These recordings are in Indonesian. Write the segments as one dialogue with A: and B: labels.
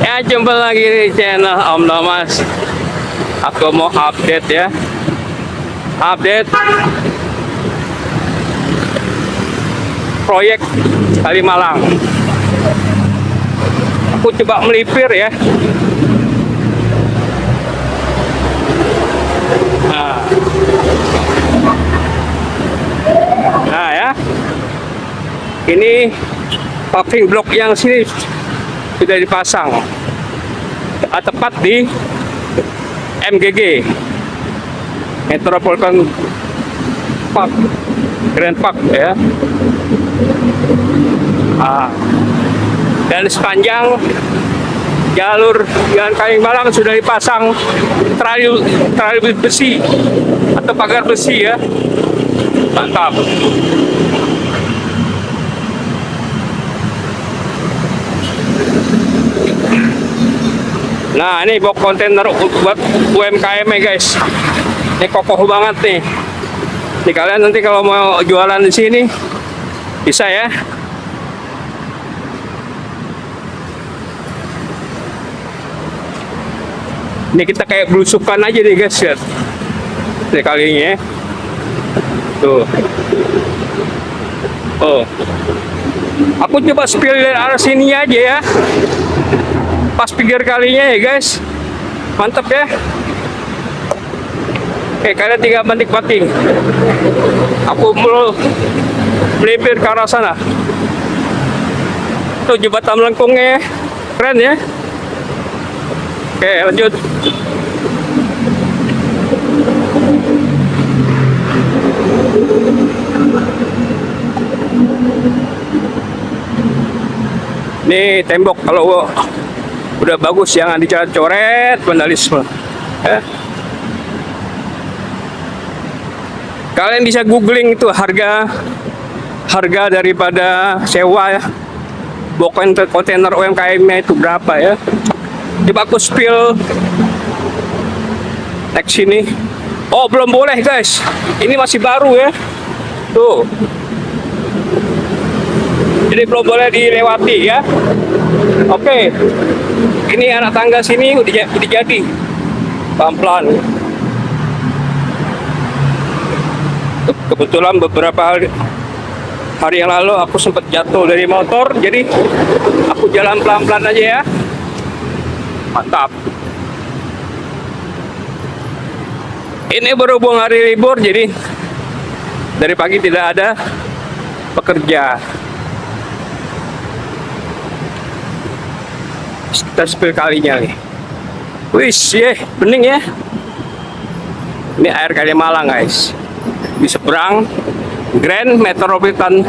A: Ya, jumpa lagi di channel Om Thomas. Aku mau update ya. Update proyek Kalimalang. Aku coba melipir ya. Nah ya. Ini paving block yang sini sudah dipasang. Tepat di MGG Metropolitan Park, Grand Park ya. Dan sepanjang jalur Jalan Kalimalang sudah dipasang trali besi atau pagar besi ya. Mantap. Nah, ini box kontainer buat UMKM ya guys. Ini kokoh banget nih. Nih kalian nanti kalau mau jualan di sini bisa ya. Ini kita kayak belusukan aja nih guys ya. Nih kalinya. Tuh. Oh. Aku coba spill dari arah sini aja ya. Pas pinggir kalinya ya guys, mantap ya. Oke, kalian tinggal menikmati. Aku mau melipir ke arah sana. Tuh jembatan melengkungnya, keren ya. Oke, lanjut. Nih tembok kalau udah bagus, jangan dicoret, vandalisme ya. Kalian bisa googling itu harga daripada sewa ya box kontainer UMKM-nya itu berapa ya. Coba aku spill next sini. Oh belum boleh guys, ini masih baru ya. Tuh, jadi belum boleh dilewati ya. Oke, ini anak tangga sini udah jadi pelan-pelan. Kebetulan beberapa hari yang lalu aku sempat jatuh dari motor, jadi aku jalan pelan-pelan aja ya. Mantap. Ini berhubung hari libur, jadi dari pagi tidak ada pekerja. Kita spill kalinya nih. Wih, bening ya. Ini air Kalimalang guys. Di seberang Grand Metropolitan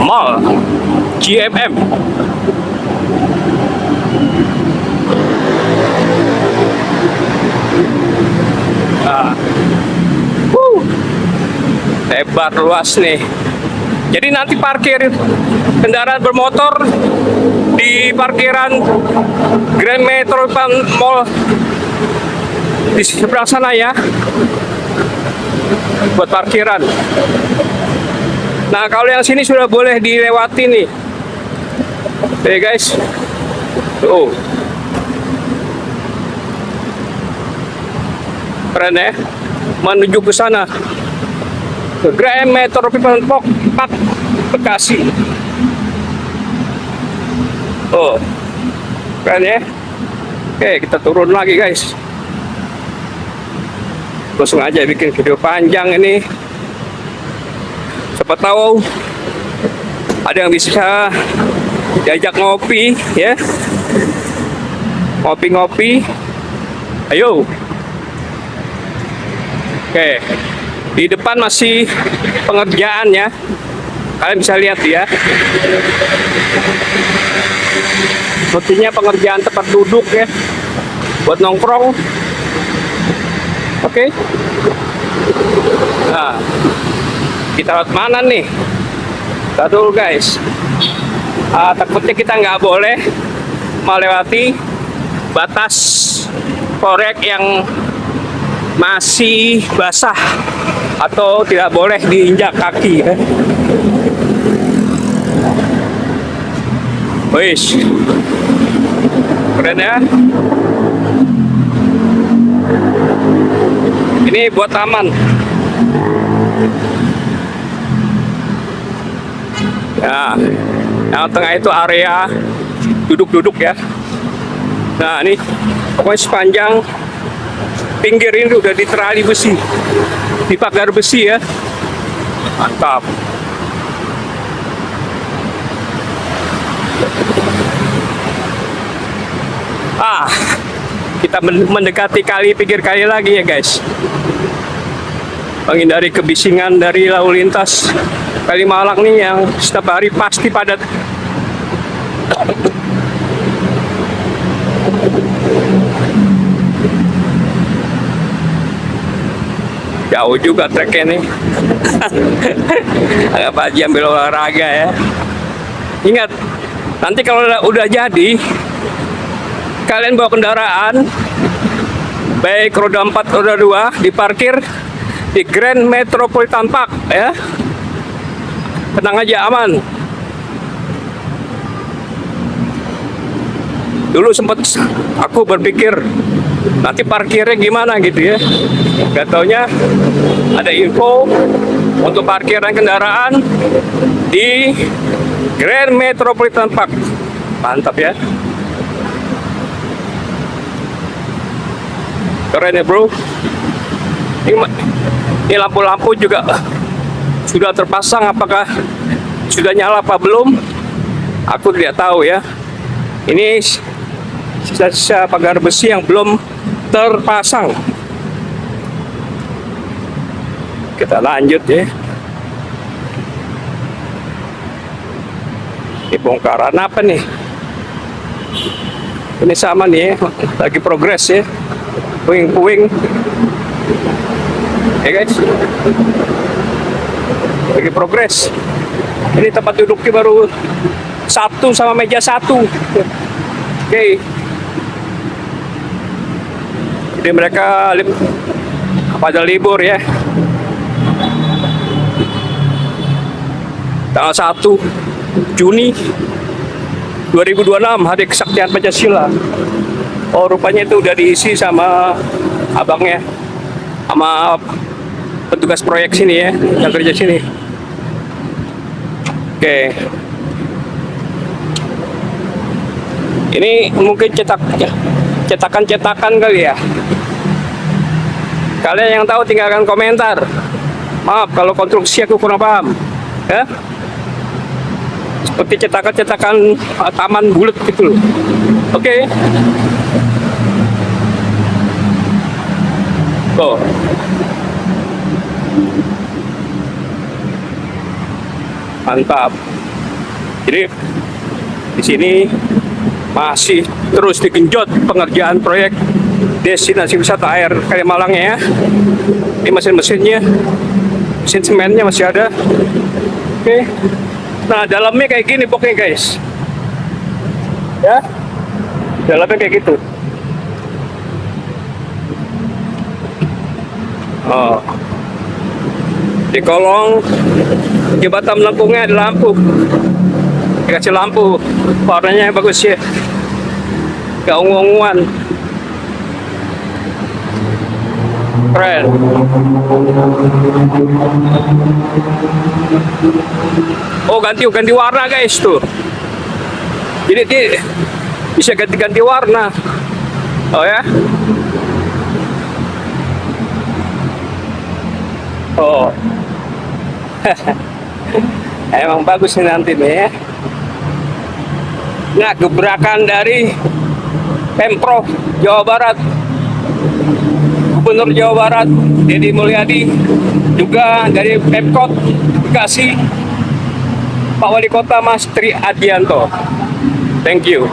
A: Mall GMM. Lebar luas nih. Jadi nanti parkir kendaraan bermotor di parkiran Grand Metropolitan Mall di seberang sana ya, buat parkiran. Nah kalau yang sini sudah boleh dilewati nih. Oke guys, tuh keren ya, menuju ke sana, ke Grand Metropolitan Park Bekasi. Oh, keren ya. Oke, kita turun lagi guys. Langsung aja bikin video panjang ini. Siapa tahu ada yang bisa diajak ngopi ya. Ngopi-ngopi. Ayo. Oke. Di depan masih pengerjaan ya. Kalian bisa lihat ya. Sepertinya pengerjaan tempat duduk ya, buat nongkrong. Oke. Nah, kita lewat mana nih? Kita dulu guys. Takutnya kita nggak boleh melewati batas proyek yang masih basah atau tidak boleh diinjak kaki ya. Wih, Keren ya. Ini buat taman. Nah, yang tengah itu area duduk-duduk ya. Nah, ini pokoknya sepanjang pinggir ini udah diterali besi, dipagar besi ya. Mantap. Kita mendekati pinggir kali lagi ya guys. Menghindari kebisingan dari lalu lintas Kalimalang nih yang setiap hari pasti padat. Jauh juga treknya nih. Agak pagi ambil olahraga ya. Ingat, nanti kalau udah jadi, kalian bawa kendaraan baik roda 4, roda 2 diparkir di Grand Metropolitan Park ya. Tenang aja, aman. Dulu sempat aku berpikir nanti parkirnya gimana gitu ya. Gak taunya ada info untuk parkiran kendaraan di Grand Metropolitan Park. Mantap ya. Keren ya bro. Ini lampu-lampu juga sudah terpasang, apakah sudah nyala apa belum? Aku tidak tahu ya. Ini sisa-sisa pagar besi yang belum terpasang. Kita lanjut ya. Ini bongkaran apa nih? Ini sama nih ya, lagi progres ya. Puing-puing ya guys, lagi progres. Ini tempat duduknya baru satu sama meja satu. Oke. Jadi mereka pada libur ya. Tanggal 1 Juni 2026 Hari Kesaktian Pancasila. Oh, rupanya itu udah diisi sama abangnya, sama petugas proyek sini ya, yang kerja sini. Oke. Ini mungkin cetakan kali ya. Kalian yang tahu tinggalkan komentar. Maaf kalau konstruksi aku kurang paham. Ya. Seperti cetakan taman bulat gitu loh. Oke. Tuh. Mantap. Jadi di sini masih terus digenjot pengerjaan proyek destinasi wisata air Kalimalang ya. Ini mesin-mesinnya, mesin semennya masih ada. Oke. Nah, dalamnya kayak gini pokoknya guys. Ya. Dalamnya kayak gitu. Oh. Di kolong jembatan melengkungnya ada lampu. Dikasih lampu, warnanya bagus ya. Gak ungu-unguan. Keren. Oh, ganti warna guys tuh. Jadi dia bisa ganti-ganti warna. Oh ya. Oh. Emang bagus nih nanti nih ya. Nah, gebrakan dari Pemprov Jawa Barat, Gubernur Jawa Barat Deddy Mulyadi, juga dari Pemkot Bekasi Pak Wali Kota Mas Tri Adianto. Thank you.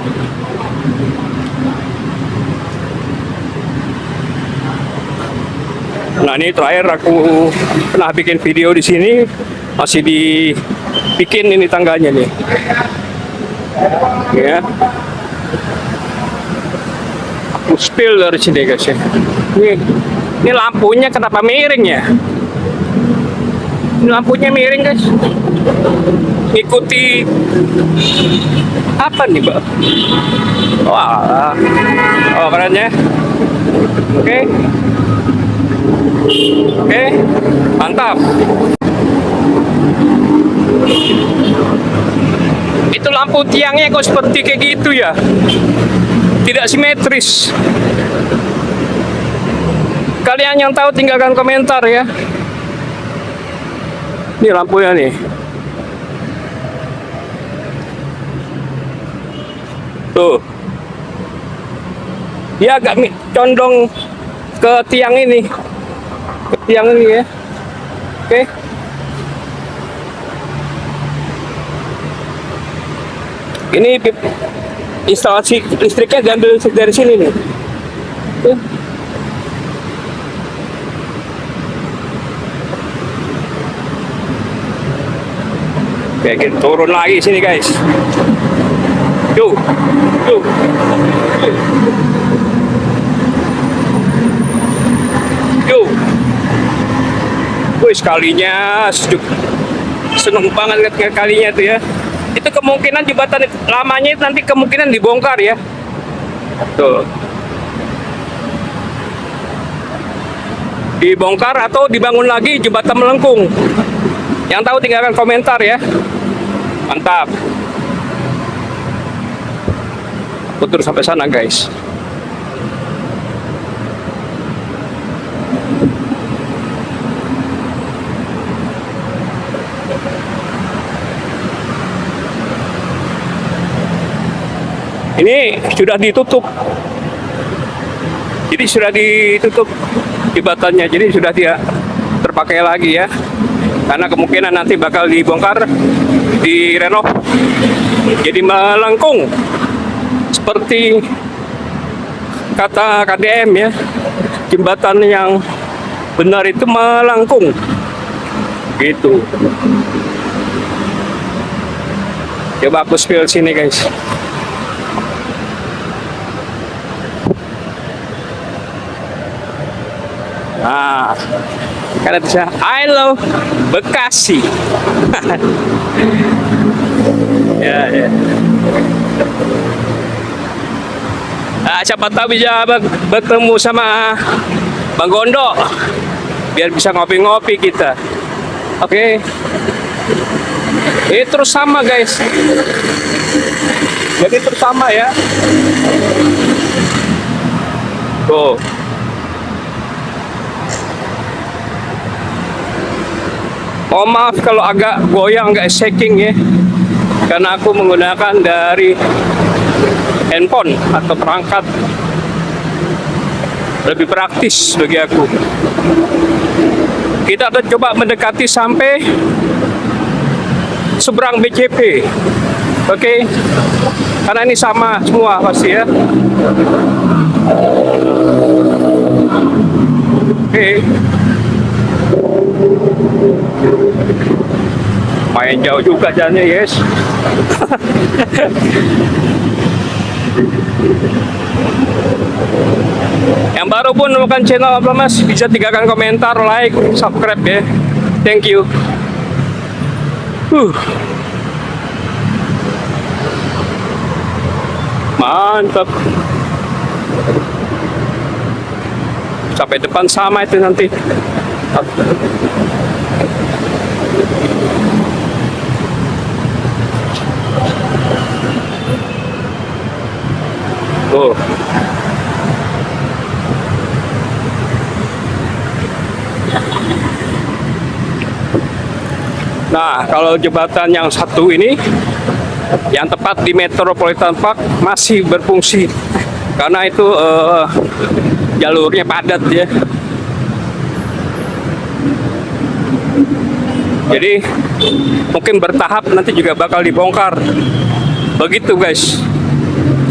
A: Nah, ini terakhir aku pernah bikin video di sini, masih dibikin ini tangganya nih. Ya. Aku spill dari sini guys ya. Ini lampunya kenapa miring ya? Ini lampunya miring guys. ikuti apa nih, Mbak? Wah, oh keren ya. Oke, oke, mantap. Itu lampu tiangnya kok seperti kayak gitu ya? Tidak simetris. Kalian yang tahu tinggalkan komentar ya. Ini lampunya nih. Tuh. Dia agak condong ke tiang ini. Ke tiang ini ya. Oke. Ini instalasi listriknya diambil dari sini nih. Tuh. Oke, kita turun lagi sini guys. Yuk, yuk, yuk, yuk. Wih, sekalinya seneng banget kalinya tuh ya. Itu kemungkinan jembatan lamanya itu nanti kemungkinan dibongkar ya. Tuh. Dibongkar atau dibangun lagi jembatan melengkung. Yang tahu tinggalkan komentar ya. Mantap. Putar sampai sana guys. Ini sudah ditutup. Jadi sudah ditutup jembatannya. Jadi sudah tidak terpakai lagi ya. Karena kemungkinan nanti bakal dibongkar, direnov jadi melengkung seperti kata KDM ya. Jembatan yang benar itu melengkung gitu. Coba aku spill sini guys. Nah, karena bisa I love Bekasi. Ya, ya. Nah, siapa tahu bisa bertemu sama Bang Gondo, biar bisa ngopi-ngopi kita. Oke. Ini terus sama guys. Jadi terus sama ya. Tuh. Oh maaf kalau agak goyang, agak shaking ya, karena aku menggunakan dari handphone atau perangkat, lebih praktis bagi aku. Kita akan coba mendekati sampai seberang BCP, oke? Karena ini sama semua pasti ya. Oke. Main jauh juga jalannya, yes. Yang baru pun menemukan channel apa mas, bisa tinggalkan komentar, like, subscribe ya. Thank you. Mantap. Sampai depan sama itu nanti. Oh. Nah, kalau jembatan yang satu ini, yang tepat di Metropolitan Park masih berfungsi, karena itu jalurnya padat ya. Jadi mungkin bertahap nanti juga bakal dibongkar. Begitu guys,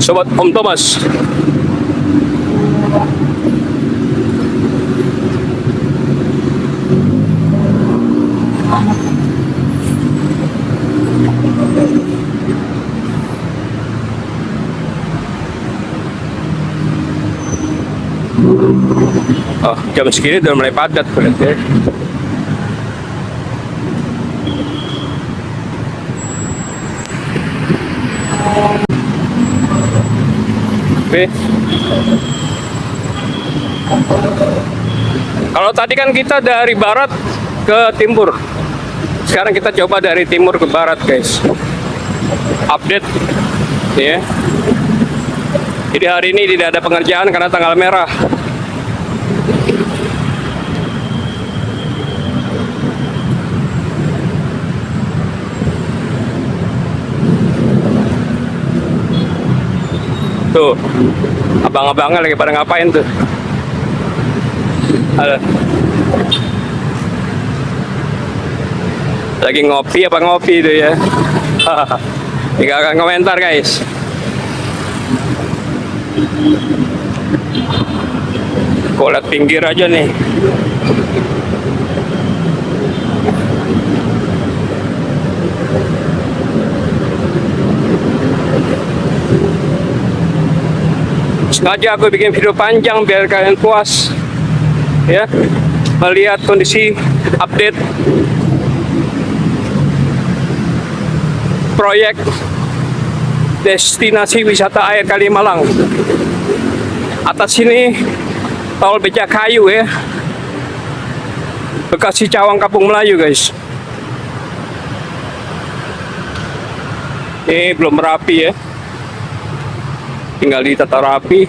A: Sobat Om Thomas. Oh, jam segini udah mulai padat berarti. Oke. Kalau tadi kan kita dari barat ke timur. Sekarang kita coba dari timur ke barat, guys. Update ya. Jadi hari ini tidak ada pengerjaan karena tanggal merah. Tuh, abang-abangnya lagi pada ngapain tuh? Ada. Lagi ngopi apa ngopi itu ya? Tidak akan komentar, guys. Kok lihat pinggir aja nih. Sengaja aku bikin video panjang biar kalian puas ya melihat kondisi update proyek destinasi wisata air Kalimalang. Atas sini tol Becakayu ya, Bekasi Cawang Kampung Melayu, guys. Ini belum rapi ya, tinggal ditata rapi,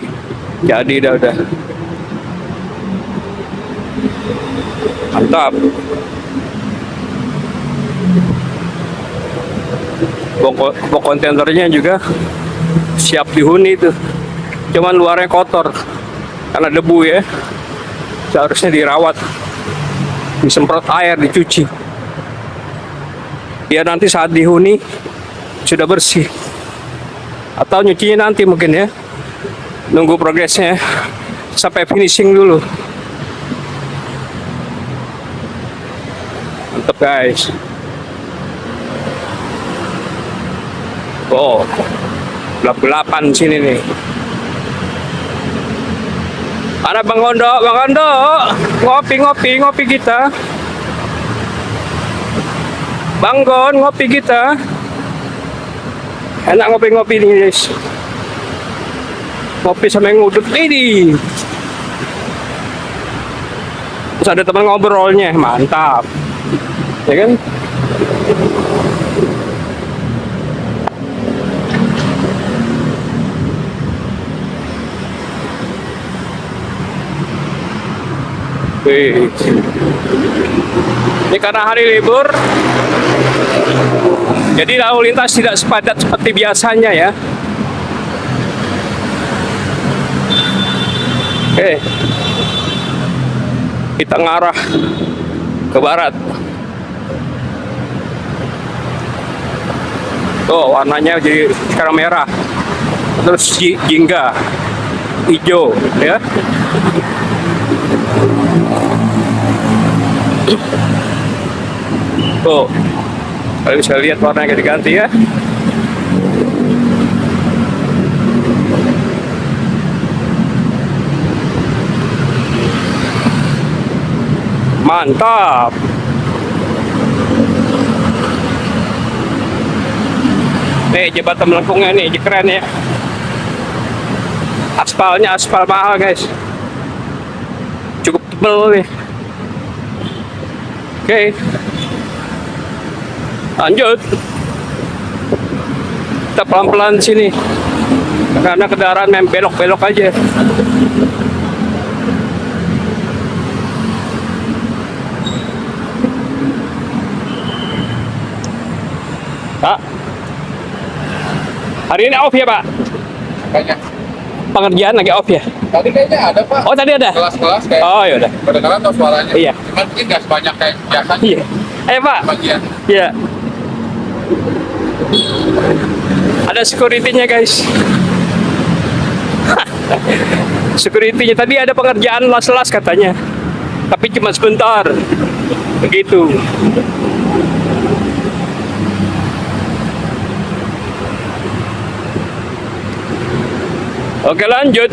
A: jadi udah mantap. Bok kontainernya juga siap dihuni tuh, cuman luarnya kotor karena debu ya, seharusnya dirawat, disemprot air, dicuci biar nanti saat dihuni sudah bersih. Atau nyucinya nanti mungkin ya, nunggu progresnya sampai finishing dulu. Mantap, guys. Oh, gelap-gelapan sini nih. Ada Bang Gondo, ngopi kita. Bang Gon, ngopi kita. Enak ngopi-ngopi nih, guys. Ngopi sama yang ngudut ini. Terus ada teman ngobrolnya, mantap. Ya kan? Wih. Ini karena hari libur, jadi lalu lintas tidak sepadat seperti biasanya ya. Oke, kita ngarah ke barat. Tuh warnanya jadi sekarang merah, terus jingga hijau ya. Tuh, kalian bisa lihat warnanya ganti-ganti ya. Mantap. Nih jembatan melengkungnya nih, keren ya. Aspalnya aspal mahal, guys. Cukup tebel nih. Oke. Lanjut. Kita pelan-pelan sini. Karena kendaraan main belok-belok aja. Pak, hari ini off ya, Pak?
B: Banyak.
A: Pengerjaan lagi off ya?
B: Tadi kayaknya ada, Pak.
A: Oh, tadi ada?
B: Kelas-kelas kayak.
A: Oh, yaudah.
B: Kedengeran tuh suaranya.
A: Iya.
B: Cuman mungkin nggak sebanyak kayak biasanya.
A: Iya. Ayo, Pak.
B: Bagian.
A: Iya. Ada security-nya, guys. Security-nya tadi ada pengerjaan las-las katanya. Tapi cuma sebentar. Begitu. Oke, lanjut.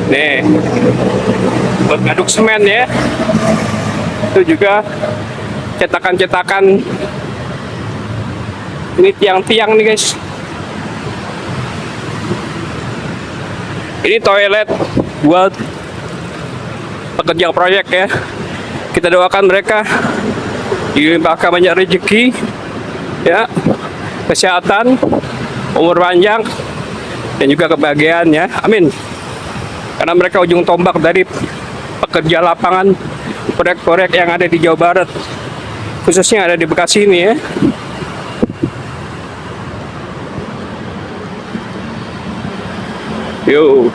A: Nih, buat ngaduk semen ya. Itu juga cetakan-cetakan. Ini tiang-tiang nih, guys. Ini toilet buat pekerja proyek ya. Kita doakan mereka dilimpahkan banyak rezeki, ya, kesehatan, umur panjang, dan juga kebahagiaan ya. Amin. Karena mereka ujung tombak dari pekerja lapangan proyek-proyek yang ada di Jawa Barat, khususnya ada di Bekasi ini ya. Yo.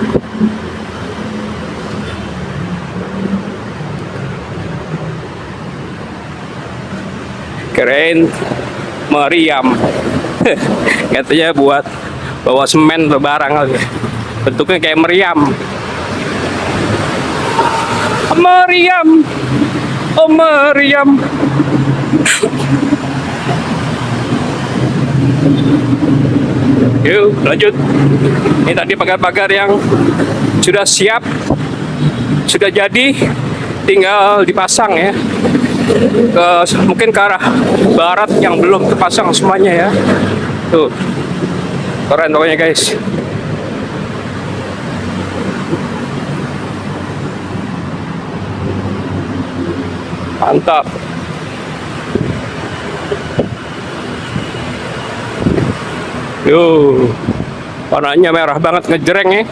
A: Keren meriam. Katanya buat bawa semen atau barang lagi. Bentuknya kayak meriam. Meriam. Oh meriam. Yuk lanjut. Ini tadi pagar-pagar yang sudah siap, sudah jadi, tinggal dipasang ya. Mungkin ke arah barat yang belum terpasang semuanya ya. Tuh, keren pokoknya guys. Mantap. Yo, warnanya merah banget, ngejreng ya.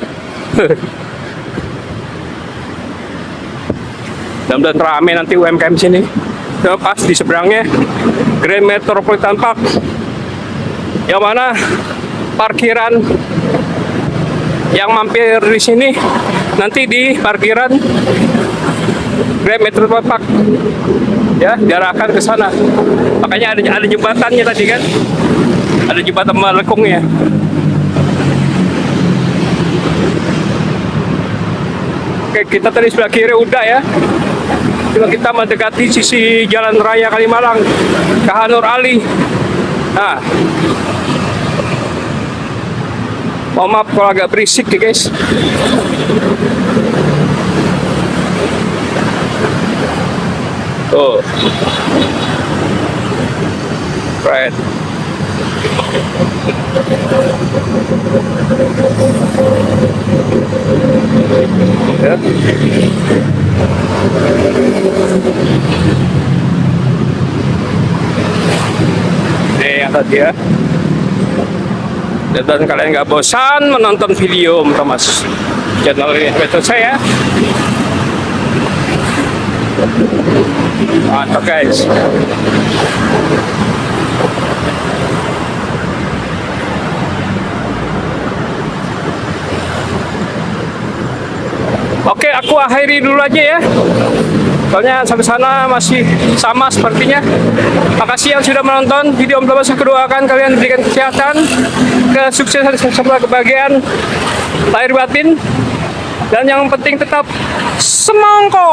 A: Mudah-mudahan rame nanti UMKM sini. Pas di seberangnya Grand Metropolitan Park, yang mana parkiran yang mampir di sini nanti di parkiran Grand Metropolitan Park ya, diarahkan ke sana. Makanya ada jembatannya tadi kan, ada jembatan melengkungnya. Oke, kita tadi sebelah kiri udah ya. Coba kita mendekati sisi Jalan Raya Kalimalang, Kahanur Ali. Nah, mohon maaf kalau agak berisik ya guys. Tuh, keren. Ya. Ini yang tadi ya. Dan kalian nggak bosan menonton video Thomas channel ini betul saya. Mantap guys. Oke, aku akhiri dulu aja ya. Soalnya sampai sana masih sama sepertinya. Makasih yang sudah menonton video Om Thomas. Aku doakan kalian diberikan kesehatan, kesuksesan, serta kebahagiaan lahir batin. Dan yang penting tetap semangko.